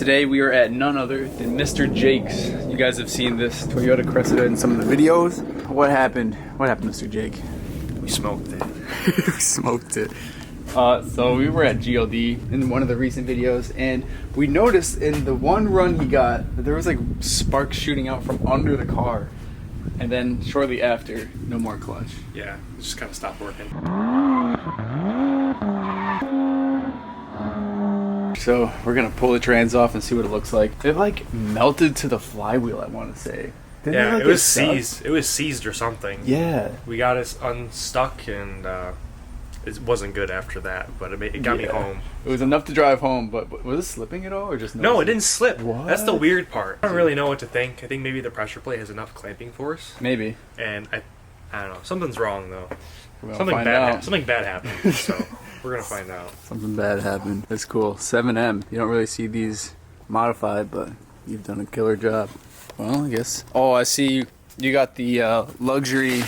Today we are at none other than Mr. Jake's. You guys have seen this Toyota Cressida in some of the videos. What happened? What happened, Mr. Jake? We smoked it. We smoked it. So we were at GLD in one of the recent videos, and we noticed in the one run he got that there was like sparks shooting out from under the car. And then shortly after, no more clutch. Yeah, it just kind of stopped working. So we're gonna pull the trans off and see what it looks like. It like melted to the flywheel, I want to say. Yeah, it was seized. It was seized or something. Yeah. We got it unstuck, and it wasn't good after that. But it got me home. It was enough to drive home, but was it slipping at all, or just no? It didn't slip. What? That's the weird part. I don't really know what to think. I think maybe the pressure plate has enough clamping force. Maybe. And I don't know. Something's wrong though. Something bad. Something bad happened. So we're gonna find out. Something bad happened. That's cool. 7M. You don't really see these modified, but you've done a killer job. Well, I guess. Oh, I see you got the luxury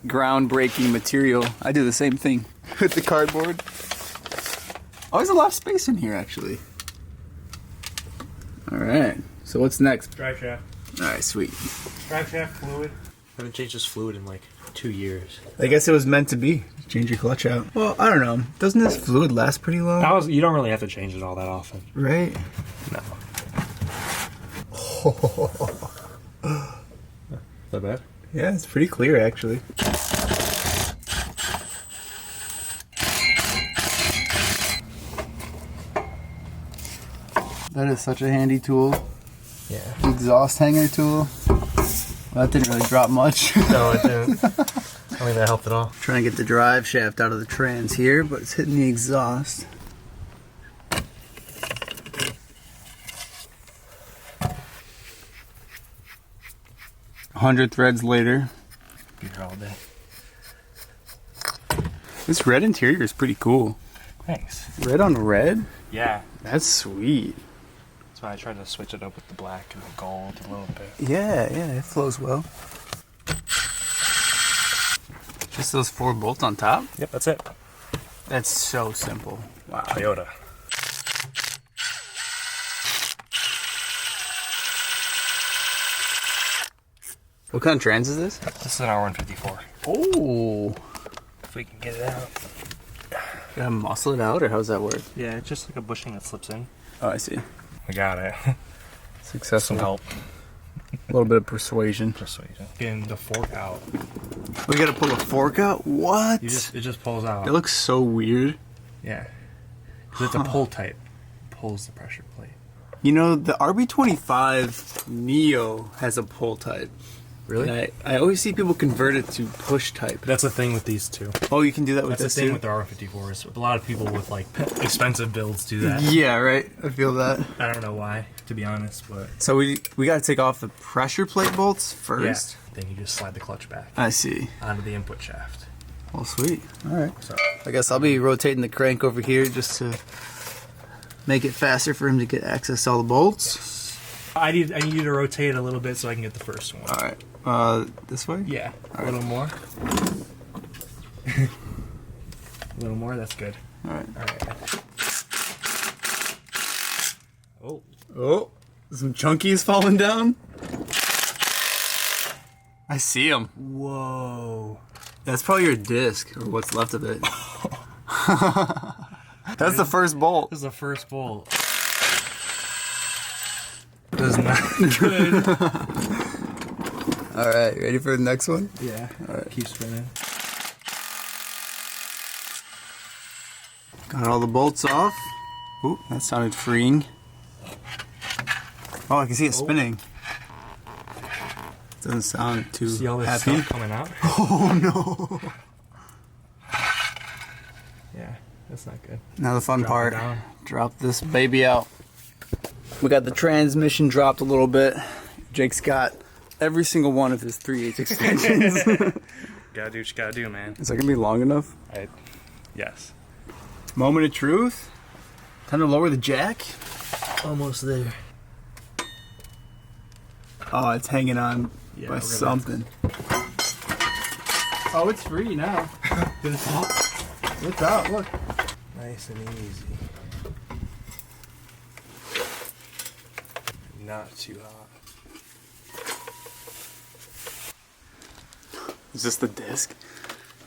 groundbreaking material. I do the same thing with the cardboard. Oh, there's a lot of space in here, actually. All right. So what's next? Drive shaft. All right, sweet. Drive shaft fluid. I haven't changed this fluid in like 2 years. I guess it was meant to be. Change your clutch out. Well, I don't know. Doesn't this fluid last pretty long? You don't really have to change it all that often. Right? No. Not bad? Yeah, it's pretty clear, actually. That is such a handy tool. Yeah. Exhaust hanger tool. Well, that didn't really drop much. No, it didn't. I don't think that helped at all. Trying to get the drive shaft out of the trans here, but it's hitting the exhaust. A 100 threads later. Be here all day. This red interior is pretty cool. Thanks. Red on red? Yeah. That's sweet. That's why I tried to switch it up with the black and the gold a little bit. Yeah, it flows well. Just those 4 bolts on top? Yep, that's it. That's so simple. Wow. Toyota. What kind of trans is this? This is an R154. Oh. If we can get it out. You gotta muscle it out, or how's that work? Yeah, it's just like a bushing that slips in. Oh, I see. We got it. Successful. Some help. A little bit of persuasion. Getting the fork out. We gotta pull a fork out? What? It just pulls out. It looks so weird. Yeah. Because it's a pull type. Pulls the pressure plate. You know, the RB25 Neo has a pull type. Really? And I always see people convert it to push type. That's the thing with these two. Oh, you can do that with That's this the thing too? with the R154s. A lot of people with like expensive builds do that. Yeah, right. I feel that. I don't know why, to be honest, but So we got to take off the pressure plate bolts first. yeah. Then you just slide the clutch back I see. onto the input shaft. Well, sweet. All right. So I guess I'll be rotating the crank over here just to make it faster for him to get access to all the bolts. I need you to rotate a little bit so I can get the first one. All right. This way? Yeah. All a little more. A little more. That's good. All right. All right. Oh. Oh, some chunkies falling down. I see them. Whoa. That's probably your disc, or what's left of it. That's the first bolt. This is the first bolt. This is not good. All right, ready for the next one? Yeah. All right. Keep spinning. Got all the bolts off. Ooh, that sounded freeing. Oh, I can see it spinning. Doesn't sound too See all this happy. stuff coming out? Oh no! Yeah, that's not good. Now the fun Drop it part. down. Drop this baby out. We got the transmission dropped a little bit. Jake's got every single one of his 3/8 extensions. Gotta do what you gotta do, man. Is that gonna be long enough? Yes. Moment of truth. Time to lower the jack. Almost there. Oh, it's hanging on Yeah, by we're gonna- something. Oh, it's free now. It's out, look. Nice and easy. not too hot. Is this the disc?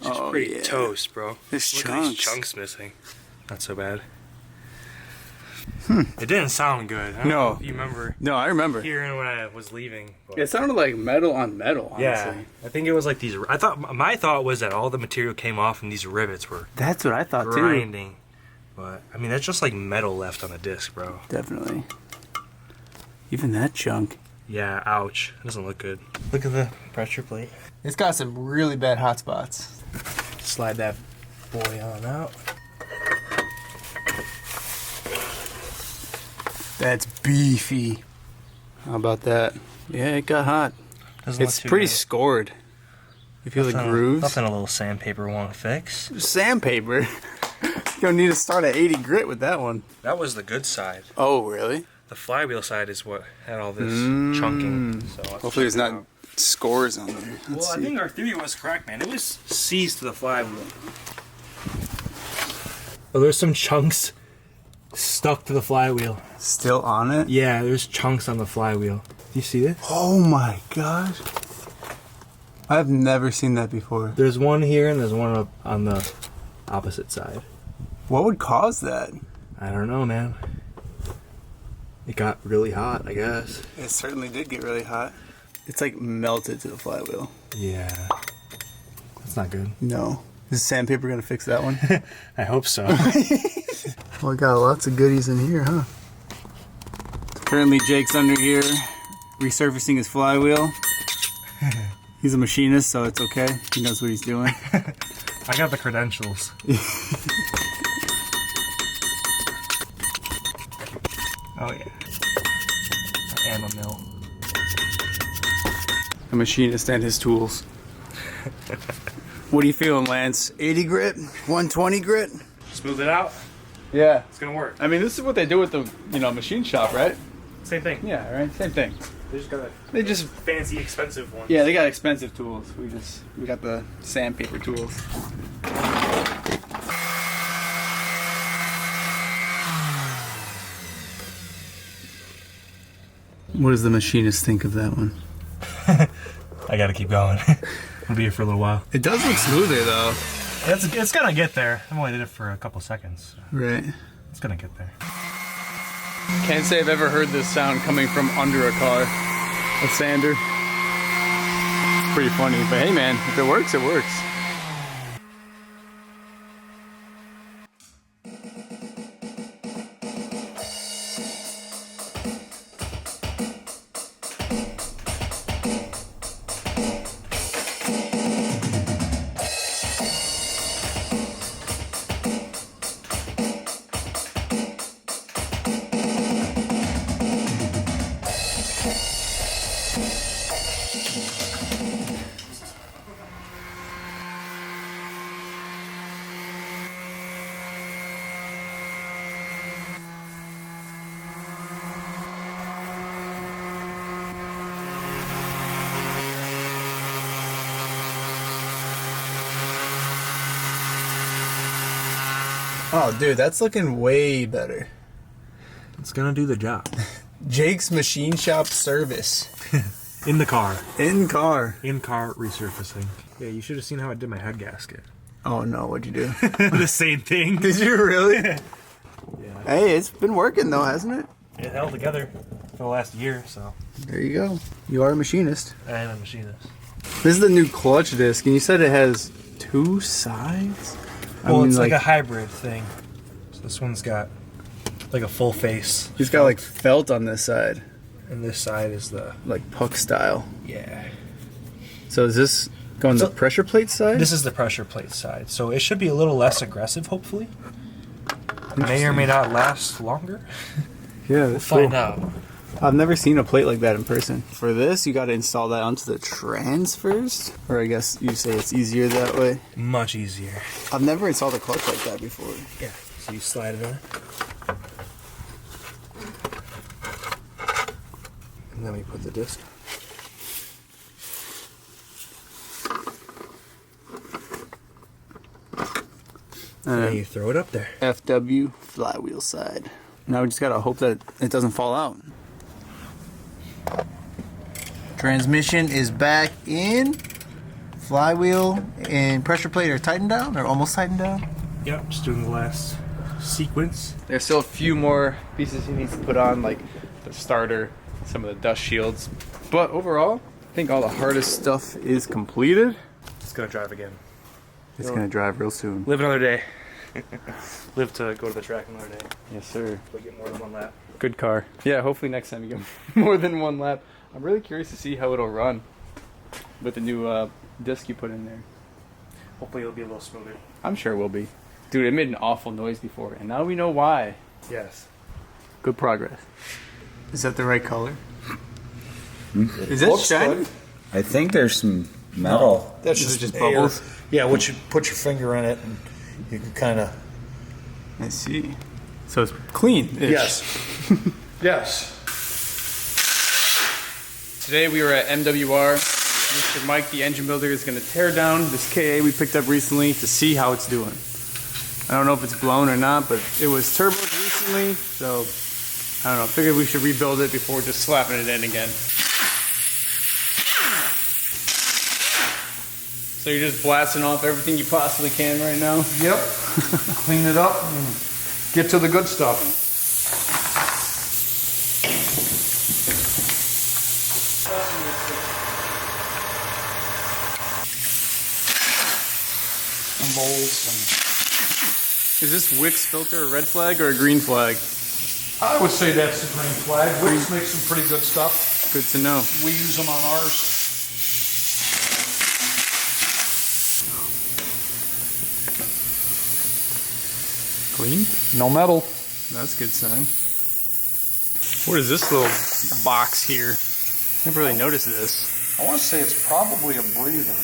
It's pretty toast, bro. There's Look chunks. at these chunks missing. Not so bad. It didn't sound good. I don't know if you remember. No, I remember. Hearing when I was leaving. It sounded like metal on metal, honestly. Yeah, I think it was like these. My thought was that all the material came off and these rivets were. That's what I thought grinding. But I mean, that's just like metal left on the disc, bro. Definitely. Even that chunk. Yeah, ouch. It doesn't look good. Look at the pressure plate. It's got some really bad hot spots. Slide that boy on out. That's beefy. How about that? Yeah, it got hot. It's pretty scored. You feel the grooves? Nothing a little sandpaper won't fix. Sandpaper? You don't need to start at 80 grit with that one. That was the good side. Oh, really? The flywheel side is what had all this chunking. So hopefully there's not scores on there. Well, I think our theory was correct, man. It was seized to the flywheel. Oh, there's some chunks stuck to the flywheel. Still on it? Yeah, there's chunks on the flywheel. Do you see this? Oh my gosh. I've never seen that before. There's one here and there's one up on the opposite side. What would cause that? I don't know, man. It got really hot, I guess. It certainly did get really hot. It's like melted to the flywheel. Yeah. That's not good. No. Is sandpaper gonna fix that one? I hope so. Well, I got lots of goodies in here, huh? Currently, Jake's under here resurfacing his flywheel. He's a machinist, so it's okay. He knows what he's doing. I got the credentials. Oh, yeah. I am a mill. A machinist and his tools. What are you feeling, Lance? 80 grit? 120 grit? Smooth it out. Yeah. It's gonna work. I mean, this is what they do with the, machine shop, right? Same thing. Yeah, right? Same thing. They just fancy, expensive ones. Yeah, they got expensive tools. We got the sandpaper tools. What does the machinist think of that one? I gotta keep going. I'll be here for a little while. It does look smoother though. It's gonna get there. I've only did it for a couple seconds. So Right. it's gonna get there. Can't say I've ever heard this sound coming from under a car. A sander. It's pretty funny, but hey man, if it works, it works. Oh, dude, that's looking way better. It's gonna do the job. Jake's Machine Shop service. In the car. In car. In car resurfacing. Yeah, you should have seen how I did my head gasket. Oh no, what'd you do? The same thing. Did you really? Yeah. Hey, it's been working though, hasn't it? It held together for the last year, so. There you go. You are a machinist. I am a machinist. This is the new clutch disc, and you said it has two sides? Well, it's like a hybrid thing. So this one's got like a full face. It's got like felt on this side. And this side is the... Like puck style. Yeah. So is this going the pressure plate side? This is the pressure plate side. So it should be a little less aggressive, hopefully. May or may not last longer. Yeah, We'll find out. I've never seen a plate like that in person. For this, you got to install that onto the trans first? Or I guess you say it's easier that way? Much easier. I've never installed a clutch like that before. Yeah. So you slide it in. And then we put the disc. And then you throw it up there. FW flywheel side. Now we just got to hope that it doesn't fall out. Transmission is back in. Flywheel and pressure plate are tightened down, or almost tightened down. Yep, just doing the last sequence. There's still a few more pieces he needs to put on, like the starter, some of the dust shields. But overall, I think all the hardest stuff is completed. It's gonna drive again. It's gonna drive real soon. Live another day. Live to go to the track another day. Yes, sir. We'll get more than one lap. Good car. Yeah, hopefully next time you get more than one lap. I'm really curious to see how it'll run with the new disc you put in there. Hopefully it'll be a little smoother. I'm sure it will be. Dude, it made an awful noise before, and now we know why. Yes. Good progress. Is that the right color? Is that shiny? I think there's some metal. That's This is just just air. bubbles? Yeah, once you put your finger in it, and you can kind of. I see. So it's clean. Yes. Yes. Today we were at MWR. Mr. Mike, the engine builder, is going to tear down this KA we picked up recently to see how it's doing. I don't know if it's blown or not, but it was turboed recently, so I don't know. Figured we should rebuild it before just slapping it in again. So you're just blasting off everything you possibly can right now? Yep. Clean it up and get to the good stuff. And bolts Is this Wix filter a red flag or a green flag? and I would say that's the green flag. Wix makes some pretty good stuff. Good to know. We use them on ours. Clean? No metal. That's a good sign. What is this little box here? Never really noticed this. I want to say it's probably a breather.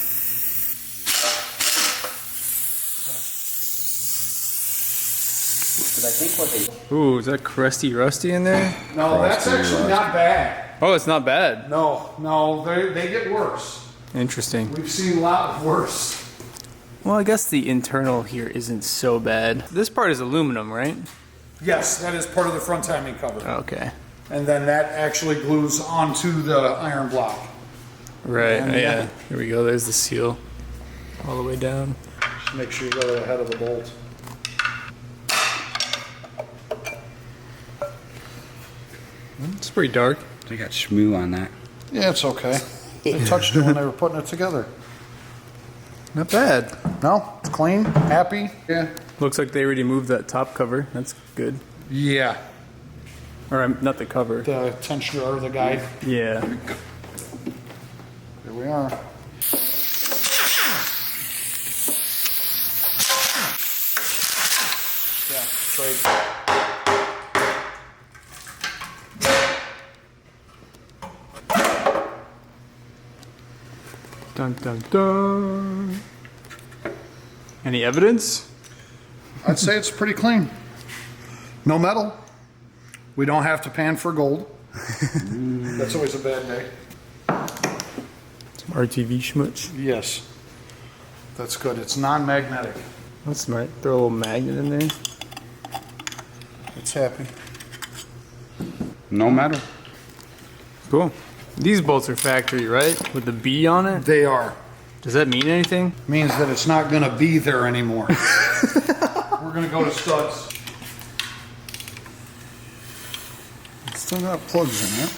But I think what they Ooh, is that crusty rusty in there? No, that's actually not bad. Oh, it's not bad. No, they get worse. Interesting. We've seen a lot worse. Well, I guess the internal here isn't so bad. This part is aluminum, right? Yes, that is part of the front timing cover. Okay. And then that actually glues onto the iron block. Right, And, yeah. Here we go. There's the seal. All the way down. Just make sure you go to the head of the bolt. It's pretty dark. they got schmoo on that. Yeah, it's okay. They touched it when they were putting it together. Not bad. No, it's clean, happy. Yeah. Looks like they already moved that top cover. That's good. Yeah. Or not the cover. The tensioner or the guide. Yeah. Here we are. Yeah, trade. Dun dun dun. Any evidence? I'd say it's pretty clean. No metal. We don't have to pan for gold. That's always a bad day. Some RTV schmutz. Yes. That's good. It's non-magnetic. That's smart. Throw a little magnet in there. It's happy. No metal. Cool. These bolts are factory, right? With the B on it? They are. Does that mean anything? Means that it's not going to be there anymore. We're going to go to studs. It's still got plugs in it.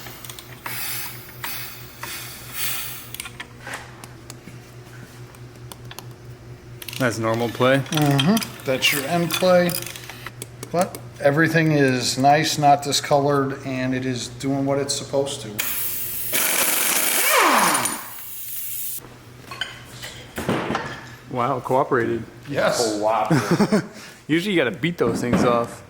That's normal play. That's your end play. But everything is nice, not discolored, and it is doing what it's supposed to. Wow, cooperated. Yes. Usually you gotta beat those things off.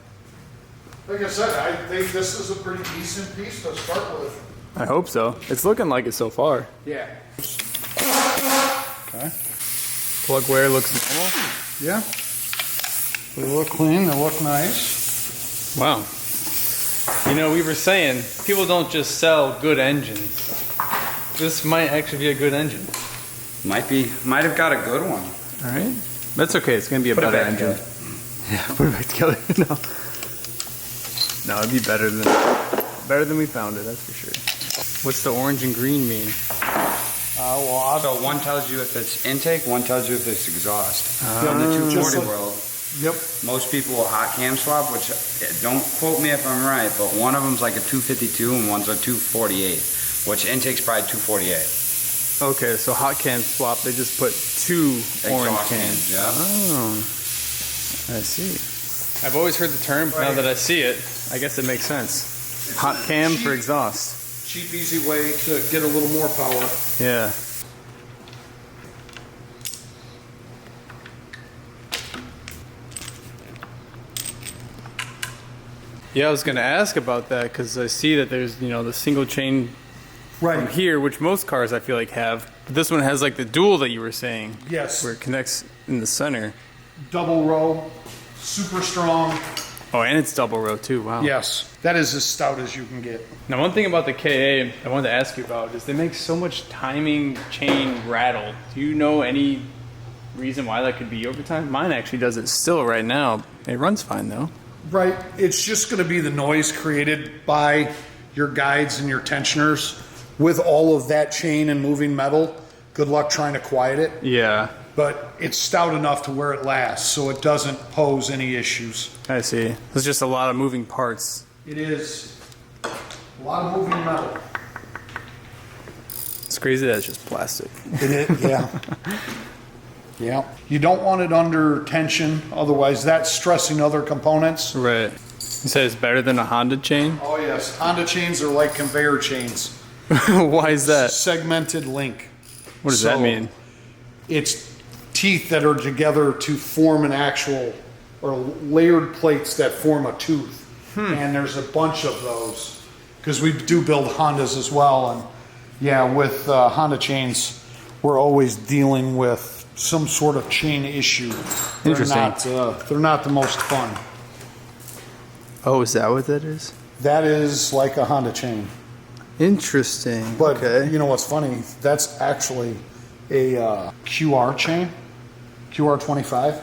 Like I said, I think this is a pretty decent piece to start with. I hope so. It's looking like it so far. Yeah. Okay. Plug wear looks normal. Yeah. They look clean, they look nice. Wow. You know, we were saying, people don't just sell good engines. This might actually be a good engine. Might have got a good one. All right. That's okay. It's going to be a Put it better back engine. together. Yeah, put it back together. No, it'd be better than we found it. That's for sure. What's the orange and green mean? So one tells you if it's intake, one tells you if it's exhaust. In the Just 240 like- world, Yep. most people will hot cam swap, which don't quote me if I'm right, but one of them's like a 252 and one's a 248, which intake's probably 248. Okay, so hot can swap, they just put two orange Exhaust cans. yeah. Oh, I see. I've always heard the term, but now that I see it, I guess it makes sense. Hot cam for exhaust. Cheap, easy way to get a little more power. Yeah. Yeah, I was gonna ask about that because I see that there's, you know, the single chain from here, which most cars I feel like have. But this one has like the dual that you were saying. Yes. Where it connects in the center. Double row, super strong. Oh, and it's double row too. Wow. Yes, that is as stout as you can get. Now, one thing about the KA I wanted to ask you about is they make so much timing chain rattle. Do you know any reason why that could be over time? Mine actually does it still right now. It runs fine though. Right, it's just going to be the noise created by your guides and your tensioners with all of that chain and moving metal. Good luck trying to quiet it, Yeah, but it's stout enough to where it lasts, so it doesn't pose any issues. I see. There's just a lot of moving parts. It is a lot of moving metal. It's crazy that it's just plastic. It is, yeah. Yeah. You don't want it under tension, otherwise that's stressing other components. Right. You said it's better than a Honda chain? Oh yes, Honda chains are like conveyor chains. Why is that? Segmented link. What does that mean? It's teeth that are together to form an actual, or layered plates that form a tooth. And there's a bunch of those because we do build Hondas as well. And yeah, with Honda chains, we're always dealing with some sort of chain issue. Interesting. They're not the most fun. Oh, is that what that is? That is like a Honda chain. Interesting. But okay. you know what's funny? That's actually a QR chain, QR25,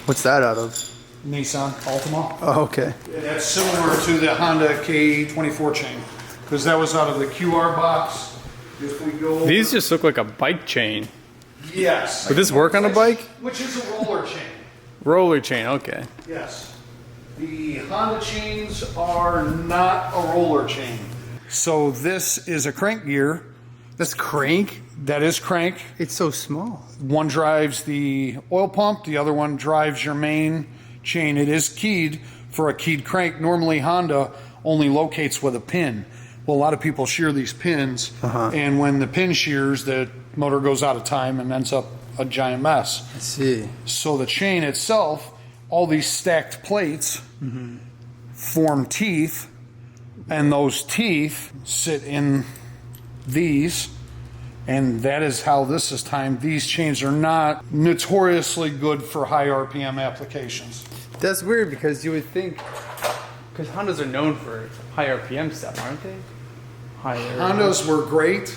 What's that out of? Nissan Altima. Oh, okay. And that's similar to the Honda KA24 chain because that was out of the QR box. If we go, These just look like a bike chain. yes. Would this work on a bike? Which is a roller chain. Roller chain, okay. Yes. The Honda chains are not a roller chain. So this is a crank gear. That's crank? That is crank. It's so small. One drives the oil pump, the other one drives your main chain. It is keyed for a keyed crank. Normally Honda only locates with a pin. Well, a lot of people shear these pins, and when the pin shears, the motor goes out of time and ends up a giant mess. I see. So the chain itself, all these stacked plates form teeth, and those teeth sit in these, and that is how this is timed. These chains are not notoriously good for high RPM applications. That's weird because you would think, because Hondas are known for high RPM stuff, aren't they? Higher. Hondas were great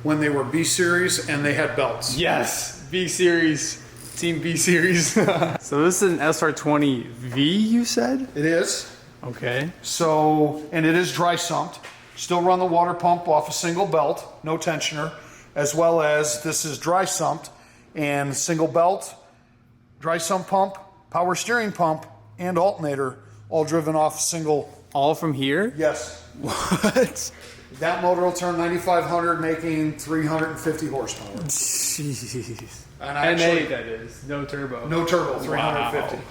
when they were B series and they had belts. Yes, B series, Team B series. So this is an SR20V, you said? It is. Okay. So, and it is dry sumped. Still run the water pump off a single belt, no tensioner, as well as this is dry sumped and single belt, dry sump pump, power steering pump, and alternator, all driven off single. All from here? Yes. What? That motor will turn 9,500, making 350 horsepower. Jeez. And actually, NA, that is. No turbo. no turbo, 350. Wow.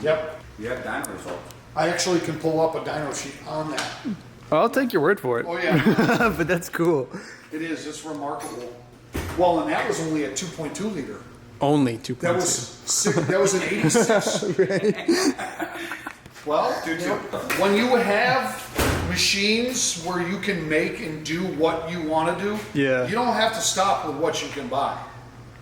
Yep. You have dyno results. I actually can pull up a dyno sheet on that. Well, I'll take your word for it. Oh yeah, But that's cool. it is. It's remarkable. Well, and that was only a 2.2 liter. Only 2.2. That was an 86. Well, dude, when you have machines where you can make and do what you want to do, Yeah. you don't have to stop with what you can buy.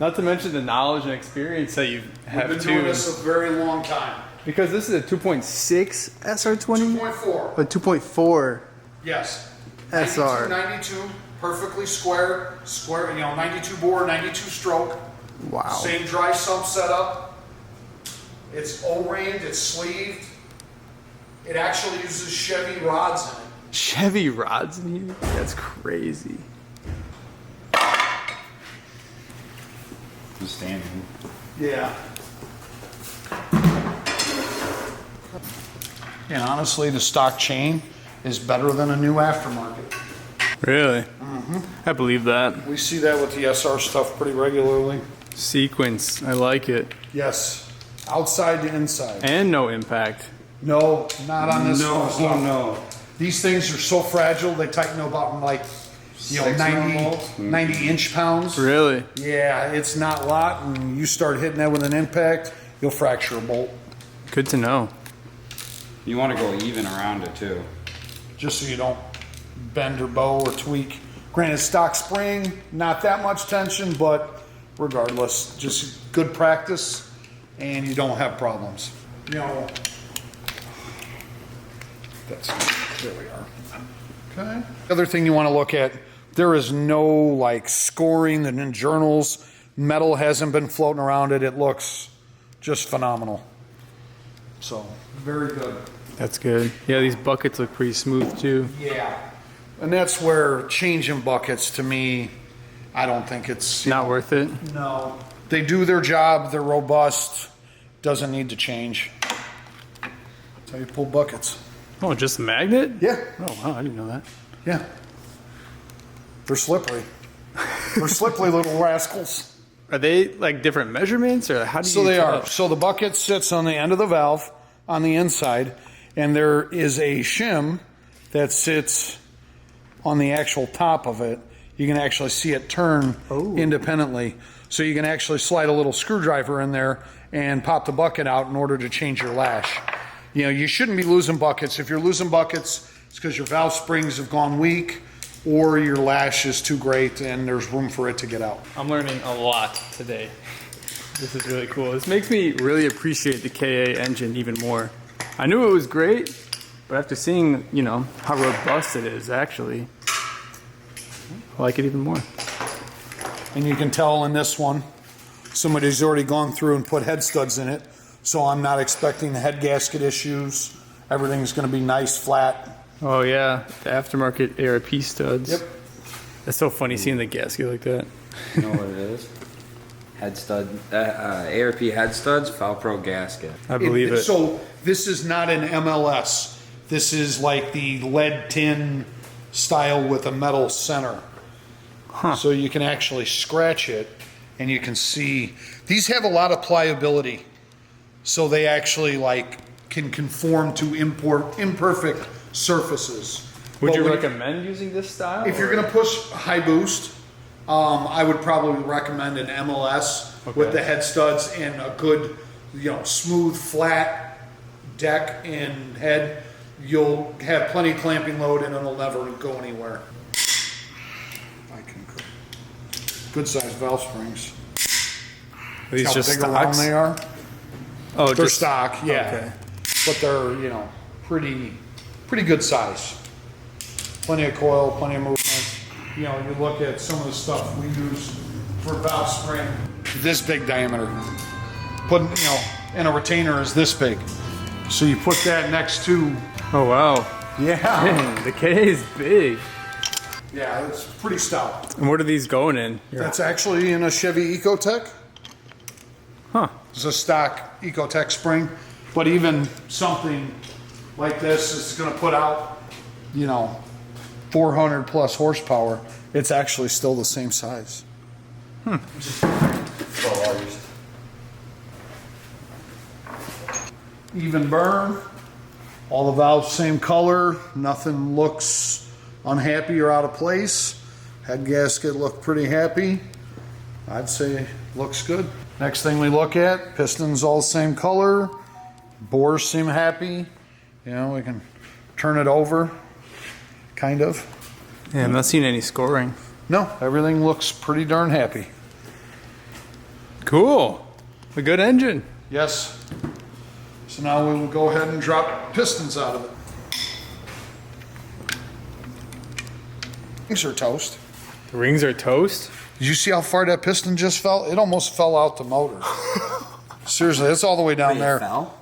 Not to mention the knowledge and experience that you have We've been too. doing this a very long time. Because this is a 2.6 SR20? 2.4. But 2.4 Yes. SR. 92, perfectly square, 92 bore, 92 stroke. Wow. Same dry sump setup. It's O-ringed, it's sleeved. It actually uses Chevy rods in it. Chevy rods in here? That's crazy. Just standing. Yeah. And honestly, the stock chain is better than a new aftermarket. Really? I believe that. We see that with the SR stuff pretty regularly. Sequence, I like it. Yes. Outside to inside. And no impact. No, not on this No, stuff. no. These things are so fragile, they tighten about like, 90 inch-pounds. Really? Yeah, it's not a lot, and you start hitting that with an impact, you'll fracture a bolt. Good to know. You want to go even around it too. Just so you don't bend or bow or tweak. Granted, stock spring, not that much tension, but regardless, just good practice, and you don't have problems. You know, there we are. Okay. The other thing you want to look at, there is no like scoring that in journals. Metal hasn't been floating around it. It looks just phenomenal. So, very good. That's good. Yeah, these buckets look pretty smooth too. Yeah. And that's where changing buckets, to me, I don't think it's... Not worth it? No. They do their job. They're robust. Doesn't need to change. That's how you pull buckets. Oh, just a magnet? Yeah. Oh, wow, I didn't know that. Yeah. They're slippery. They're slippery little rascals. Are they like different measurements, or how do you So they tell? are. So the bucket sits on the end of the valve on the inside, and there is a shim that sits on the actual top of it. You can actually see it turn independently. So you can actually slide a little screwdriver in there and pop the bucket out in order to change your lash. You know, you shouldn't be losing buckets. If you're losing buckets, it's because your valve springs have gone weak or your lash is too great and there's room for it to get out. I'm learning a lot today. This is really cool. This makes me really appreciate the KA engine even more. I knew it was great, but after seeing, you know, how robust it is, actually, I like it even more. And you can tell in this one, somebody's already gone through and put head studs in it. So I'm not expecting the head gasket issues. Everything's going to be nice, flat. Oh yeah, the aftermarket ARP studs. Yep. That's so funny seeing the gasket like that. You know what it is? Head stud, ARP head studs, Falpro gasket. I believe it. So this is not an MLS. This is like the lead tin style with a metal center. Huh. So you can actually scratch it and you can see. These have a lot of pliability. So they actually like can conform to imperfect surfaces. Would But you when- recommend using this style? If you're going to push high boost, I would probably recommend an MLS with the head studs and a good, you know, smooth, flat deck and head. You'll have plenty of clamping load and it'll never go anywhere. I concur. Good sized valve springs. Are these How just big around stocks? they are? Oh, They're just stock, yeah. Okay. But they're, you know, pretty good size. Plenty of coil, plenty of movement. You know, you look at some of the stuff we use for valve spring. This big diameter. Put, you know, and a retainer is this big. So you put that next to, Oh wow. yeah. Man, the KA is big. Yeah, it's pretty stout. And what are these going in? That's actually in a Chevy Ecotec. Huh. It's a stock Ecotec spring, but even something like this is going to put out, you know, 400 plus horsepower. It's actually still the same size. Even burn, all the valves same color, nothing looks unhappy or out of place. Head gasket looked pretty happy. I'd say looks good. Next thing we look at, pistons all the same color. Bores seem happy. You know, we can turn it over, kind of. Yeah, I'm not seeing any scoring. No, everything looks pretty darn happy. Cool. A good engine. Yes. So now we will go ahead and drop pistons out of it. Rings are toast. The rings are toast. Did you see how far that piston just fell? It almost fell out the motor. Seriously, it's all the way down there. Fell?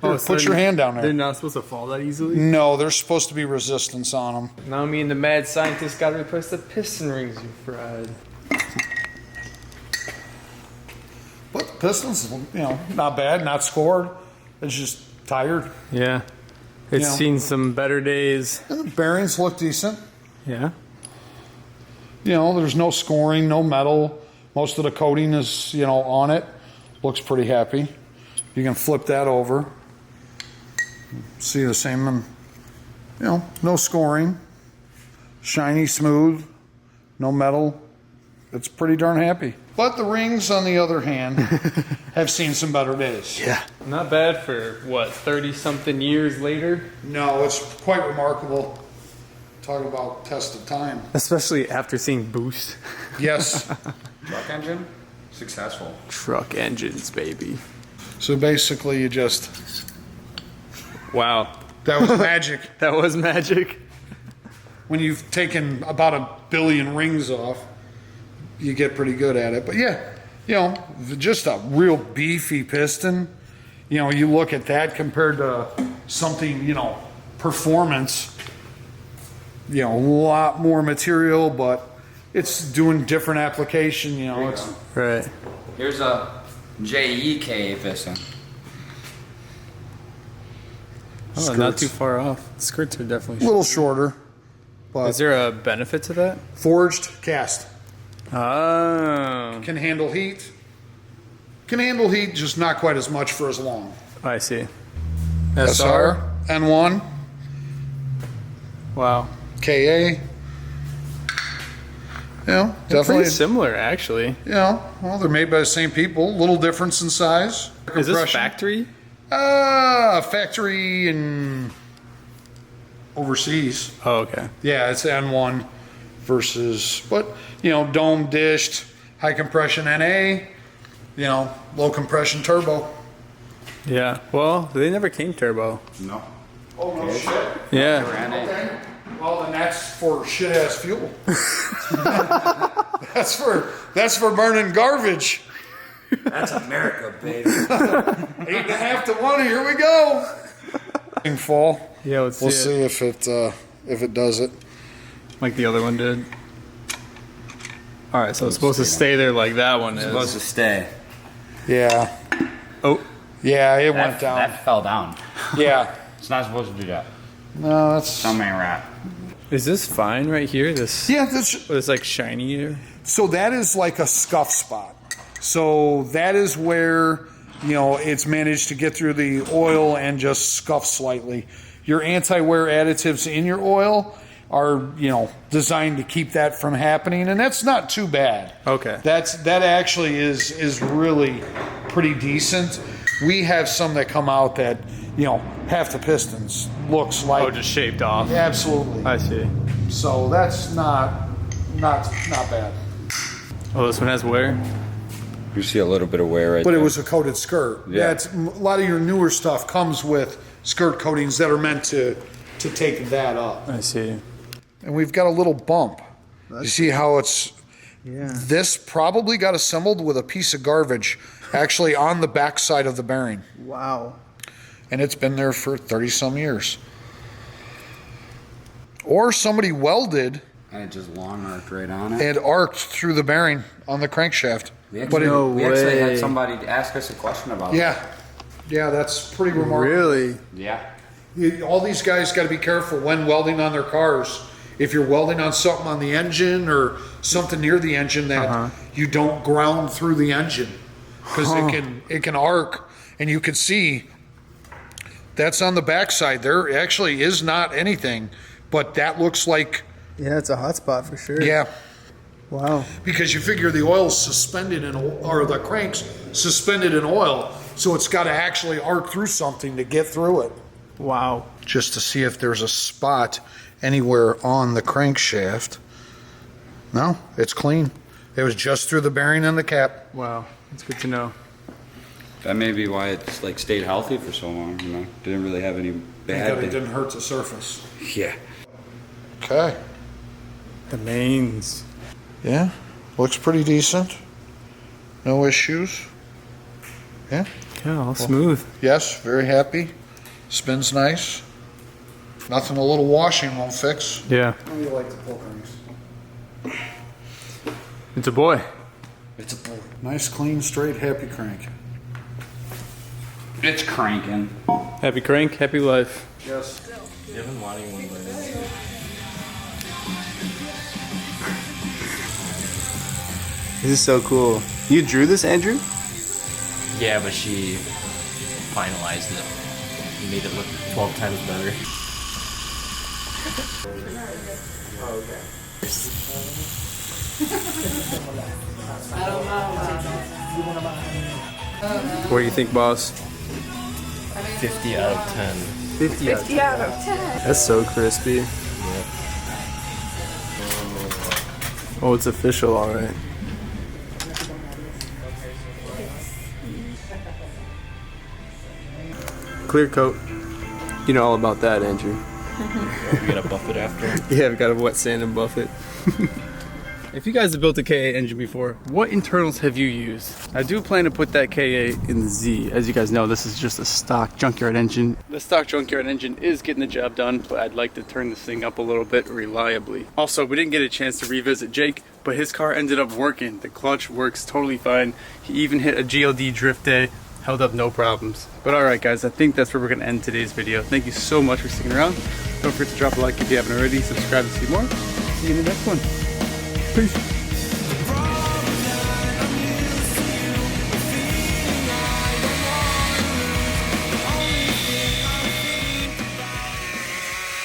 Here, put your hand down They're there. not supposed to fall that easily? No, there's supposed to be resistance on them. Now me and the mad scientist got to replace the piston rings you fried. But the pistons, not bad, not scored. It's just tired. Yeah. It's Yeah. seen some better days. And the bearings look decent. Yeah. There's no scoring, no metal. Most of the coating is, on it. Looks pretty happy. You can flip that over. See the same, no scoring. Shiny, smooth, no metal. It's pretty darn happy. But the rings, on the other hand, have seen some better days. Yeah. Not bad for, 30-something years later? No, it's quite remarkable. Talk about test of time. Especially after seeing Boost. Yes. Truck engine, successful. Truck engines, baby. So basically you just, Wow. that was magic. That was magic. When you've taken about 1 billion rings off, you get pretty good at it. But yeah, just a real beefy piston. You look at that compared to something, performance, a lot more material, but it's doing different application, it's Right. Here's a JE KA piston. Oh, not too far off. Skirts are a definitely little shorter, but Is there a benefit to that? forged cast. Oh. Can handle heat. Can handle heat, just not quite as much for as long. I see. SR, N1, Wow. KA. Pretty Definitely. similar, actually. Well, they're made by the same people. Little difference in size. Is this Compression. factory? Factory in overseas. Oh, okay. Yeah, it's N1 versus, but dome dished, high compression NA. Low compression turbo. Yeah. Well, they never came turbo. No. Oh no shit. Yeah. Okay. Well, then that's for shit ass fuel. that's for burning garbage. That's America, baby. 8.5 to 1. Here we go. In fall. Yeah, let's We'll see see if it does it. Like the other one did. All right, so it's supposed to stay there like that one is. Supposed to stay. Yeah. Oh, Yeah, it went down. That fell down. Yeah. It's not supposed to do that. No, that's. Some ain't right. is this fine right here? This. Yeah, that's. It's like shiny here. So that is like a scuff spot. So that is where, it's managed to get through the oil and just scuff slightly. Your anti-wear additives in your oil are, designed to keep that from happening, and that's not too bad. Okay. That actually is really pretty decent. We have some that come out that, half the pistons looks like Oh, just shaped off. absolutely. I see. So that's not bad. Oh, this one has wear. You see a little bit of wear right But there. it was a coated skirt. Yeah. That's a lot of your newer stuff comes with skirt coatings that are meant to take that up. I see. And we've got a little bump. You see how it's. Yeah. This probably got assembled with a piece of garbage actually on the back side of the bearing. Wow. And it's been there for 30 some years. Or somebody welded And it just long arced right on it. and arced through the bearing on the crankshaft. We But actually, we actually way. had somebody ask us a question about yeah. Yeah, that's pretty remarkable. Really? that. Yeah. All these guys got to be careful when welding on their cars. If you're welding on something on the engine or something near the engine, that you don't ground through the engine because it can arc, and you can see that's on the backside. There actually is not anything, but that looks like Yeah, it's a hot spot for sure. yeah. Wow. Because you figure the oil's suspended or the crank's suspended in oil, so it's got to actually arc through something to get through it. Wow. Just to see if there's a spot anywhere on the crankshaft. No, it's clean. It was just through the bearing and the cap. Wow. That's good to know. That may be why it's like stayed healthy for so long, Didn't really have any bad It things. didn't hurt the surface. Yeah. Okay. The mains. Yeah, looks pretty decent. No issues. Yeah. Yeah, all smooth. Yes, very happy. Spins nice. Nothing a little washing won't fix. Yeah. How do you like the pull rings? It's a boy. It's a pull. Nice, clean, straight, happy crank. It's cranking. Happy crank, happy life. Yes. You've been wanting one. This is so cool. You drew this, Andrew? Yeah, but she finalized it. Made it look 12 times better. What do you think, boss? 50 out of 10. 50 out of 10. That's so crispy. Oh, it's official, all right. Clear coat. You know all about that, Andrew. You gotta buff it after. Yeah, I've got a wet sand and buff it. If you guys have built a KA engine before, what internals have you used? I do plan to put that KA in the Z. As you guys know, this is just a stock junkyard engine. The stock junkyard engine is getting the job done, but I'd like to turn this thing up a little bit reliably. Also, we didn't get a chance to revisit Jake, but his car ended up working. The clutch works totally fine. He even hit a GLD drift day, held up no problems. But alright guys, I think that's where we're gonna end today's video. Thank you so much for sticking around. Don't forget to drop a like if you haven't already, subscribe to see more. See you in the next one. Peace.